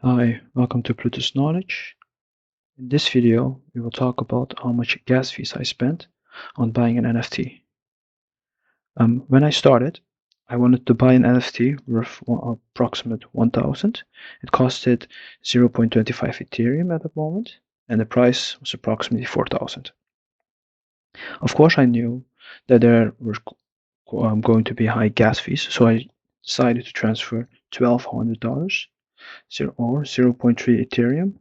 Hi, welcome to Plutus Knowledge. In this video, we will talk about how much gas fees I spent on buying an NFT. When I started, I wanted to buy an NFT worth approximately 1,000. It costed 0.25 Ethereum at the moment, and the price was approximately 4,000. Of course, I knew that there were going to be high gas fees, so I decided to transfer $1,200 or 0.3 Ethereum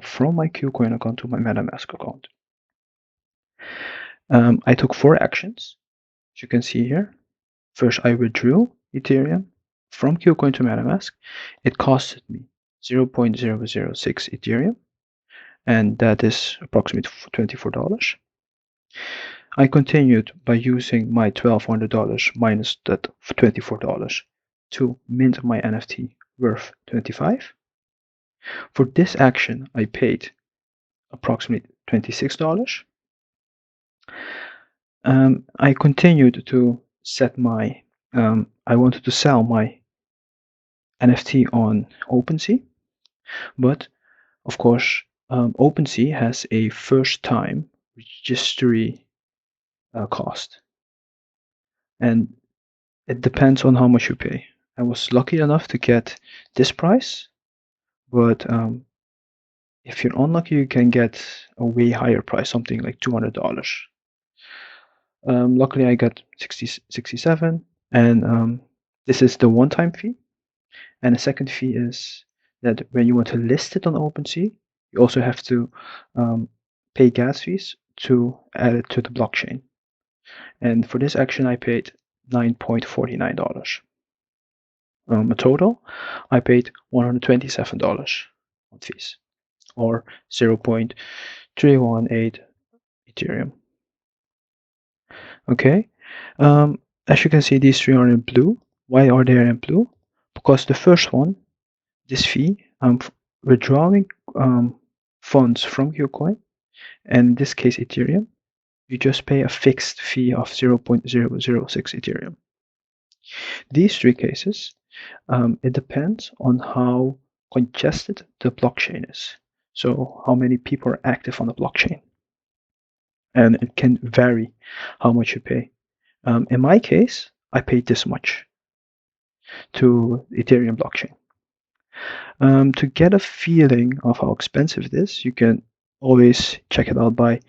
from my KuCoin account to my MetaMask account. I took 4 actions, as you can see here. First, I withdrew Ethereum from KuCoin to MetaMask. It costed me 0.006 Ethereum, and that is approximately $24. I continued by using my $1,200 minus that $24 to mint my NFT worth 25. For this action, I paid approximately $26. I continued to set my, I wanted to sell my NFT on OpenSea, but of course, OpenSea has a first time registry cost, and it depends on how much you pay. I was lucky enough to get this price, but if you're unlucky, you can get a way higher price, something like $200. Luckily, I got 67, and this is the one-time fee. And the second fee is that when you want to list it on OpenSea, you also have to pay gas fees to add it to the blockchain. And for this action, I paid $9.49. A total, I paid $127 on fees, or 0.318 Ethereum. Okay, as you can see, these three are in blue. Why are they in blue? Because the first one, this fee, withdrawing funds from KuCoin, and in this case Ethereum, you just pay a fixed fee of 0.006 Ethereum. These three cases, it depends on how congested the blockchain is. So how many people are active on the blockchain. And it can vary how much you pay. In my case, I paid this much to Ethereum blockchain. To get a feeling of how expensive it is, you can always check it out by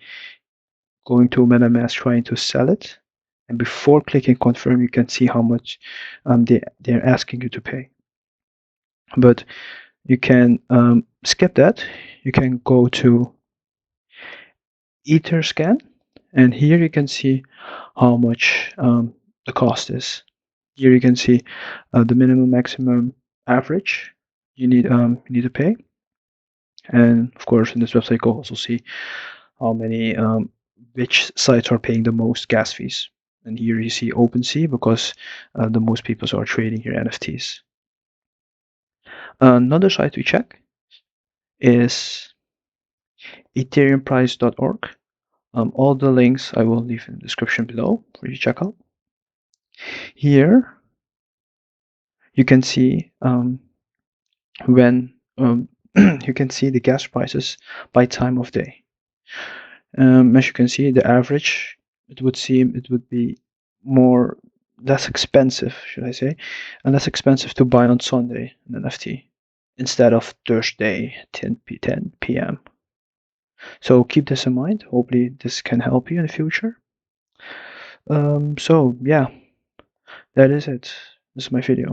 going to MetaMask, trying to sell it, and before clicking confirm, you can see how much they're asking you to pay. But you can skip that. You can go to Etherscan, and here you can see how much the cost is. Here you can see the minimum, maximum, average you need to pay. And of course, in this website, you can also see how many which sites are paying the most gas fees. And here you see OpenSea because the most people are trading here NFTs. Another site to check is ethereumprice.org. All the links I will leave in the description below for you to check out. Here you can see when you can see the gas prices by time of day. As you can see, the average, it would seem it would be less expensive, should I say, and less expensive to buy on Sunday an NFT instead of Thursday 10 p.m. So keep this in mind. Hopefully this can help you in the future. So yeah, that is it. This is my video.